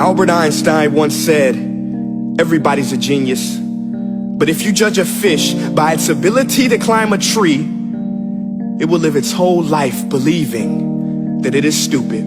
Albert Einstein once said, everybody's a genius. But if you judge a fish by its ability to climb a tree, it will live its whole life believing that it is stupid.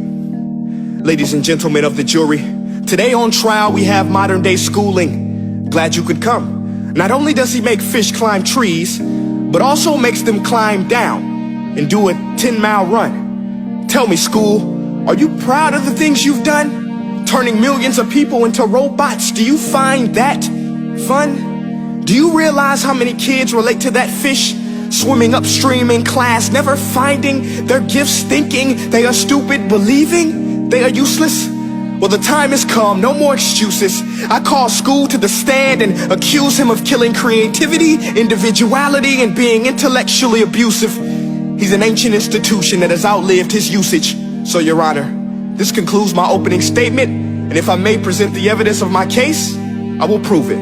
Ladies and gentlemen of the jury, today on trial we have modern day schooling. Glad you could come. Not only does he make fish climb trees, but also makes them climb down and do a 10-mile run. Tell me, school, are you proud of the things you've done? Turning millions of people into robots, do you find that fun? Do you realize how many kids relate to that fish? Swimming upstream in class, never finding their gifts, thinking they are stupid, believing they are useless? Well, the time has come, no more excuses. I call school to the stand and accuse him of killing creativity, individuality, and being intellectually abusive. He's an ancient institution that has outlived his usage. So, Your Honor, this concludes my opening statement, and if I may present the evidence of my case, I will prove it.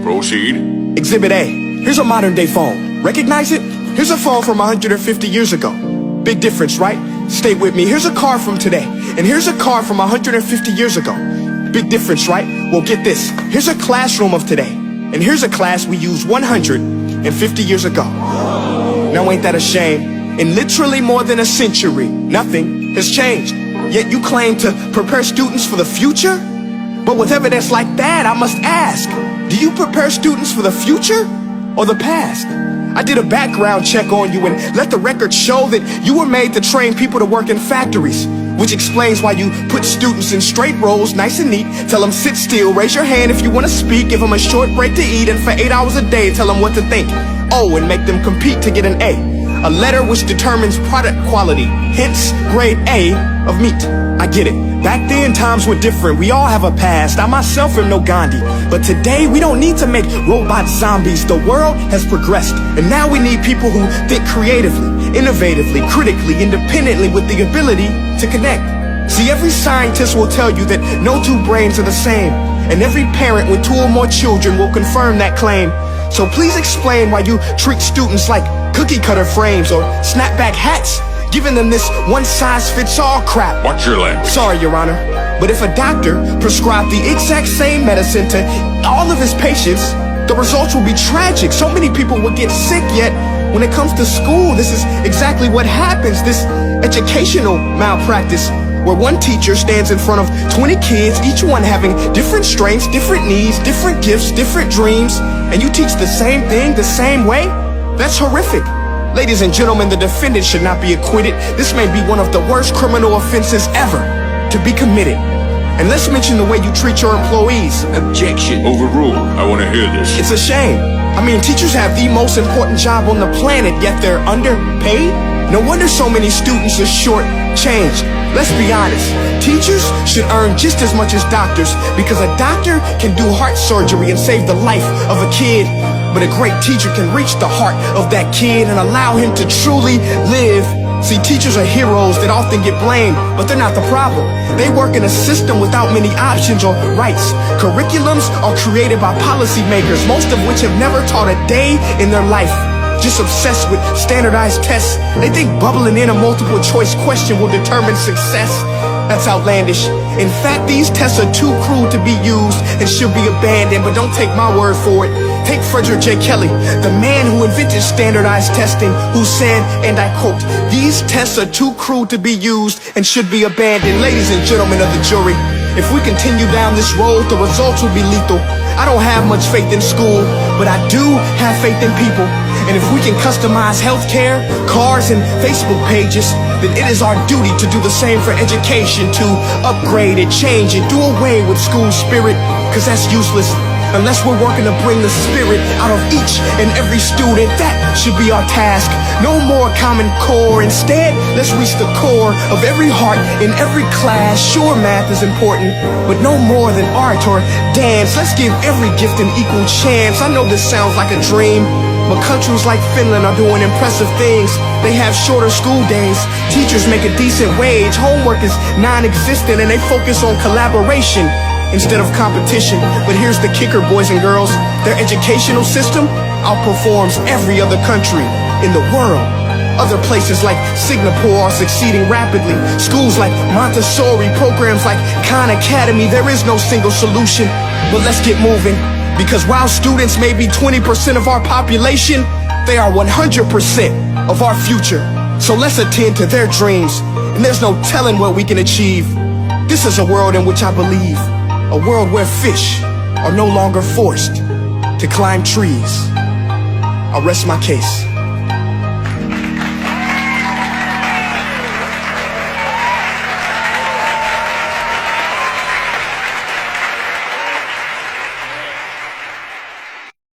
Proceed. Exhibit A. Here's a modern day phone. Recognize it? Here's a phone from 150 years ago. Big difference, right? Stay with me. Here's a car from today, and here's a car from 150 years ago. Big difference, right? Well, get this. Here's a classroom of today, and here's a class we used 150 years ago. Now ain't that a shame? In literally more than a century, nothing has changed. Yet you claim to prepare students for the future? But with evidence like that, I must ask, do you prepare students for the future or the past? I did a background check on you and let the record show that you were made to train people to work in factories, which explains why you put students in straight rows, nice and neat, tell them sit still, raise your hand if you want to speak, give them a short break to eat, and for 8 hours a day tell them what to think. Oh, and make them compete to get an A letter which determines product quality, hence grade A of meat. I get it. Back then, times were different. We all have a past. I myself am no Gandhi. But today, we don't need to make robot zombies. The world has progressed. And now we need people who think creatively, innovatively, critically, independently, with the ability to connect. See, every scientist will tell you that no two brains are the same. And every parent with 2 or more children will confirm that claim. So please explain why you treat students like cookie cutter frames or snapback hats, giving them this one-size-fits-all crap. Watch your language. Sorry, Your Honor, but if a doctor prescribed the exact same medicine to all of his patients, the results will be tragic. So many people will get sick, yet when it comes to school, this is exactly what happens. This educational malpractice, where one teacher stands in front of 20 kids, each one having different strengths, different needs, different gifts, different dreams, and you teach the same thing the same way? That's horrific. Ladies and gentlemen, the defendant should not be acquitted. This may be one of the worst criminal offenses ever to be committed. And let's mention the way you treat your employees. Objection. Overruled. I want to hear this. It's a shame. I mean, teachers have the most important job on the planet, yet they're underpaid? No wonder so many students are short-changed. Let's be honest, teachers should earn just as much as doctors, because a doctor can do heart surgery and save the life of a kid, but a great teacher can reach the heart of that kid and allow him to truly live. See, teachers are heroes that often get blamed, but they're not the problem. They work in a system without many options or rights. Curriculums are created by policymakers, most of which have never taught a day in their life. Just obsessed with standardized tests. They think bubbling in a multiple choice question will determine success. That's outlandish. In fact, these tests are too cruel to be used and should be abandoned, but don't take my word for it. Take Frederick J. Kelly, the man who invented standardized testing, who said, and I quote, "These tests are too cruel to be used and should be abandoned." Ladies and gentlemen of the jury, if we continue down this road, the results will be lethal. I don't have much faith in school, but I do have faith in people. And if we can customize healthcare, cars, and Facebook pages, then it is our duty to do the same for education, to upgrade it, change it, do away with school spirit, because that's useless. Unless we're working to bring the spirit out of each and every student, that should be our task. No more Common Core. Instead, let's reach the core of every heart in every class. Sure, math is important, but no more than art or dance. Let's give every gift an equal chance. I know this sounds like a dream, but countries like Finland are doing impressive things. They have shorter school days, teachers make a decent wage, homework is non-existent, and they focus on collaboration instead of competition. But here's the kicker, boys and girls. Their educational system outperforms every other country in the world. Other places like Singapore are succeeding rapidly. Schools like Montessori, programs like Khan Academy, there is no single solution. But let's get moving, because while students may be 20% of our population, they are 100% of our future. So let's attend to their dreams, and there's no telling what we can achieve. This is a world in which I believe, a world where fish are no longer forced to climb trees. I'll rest my case.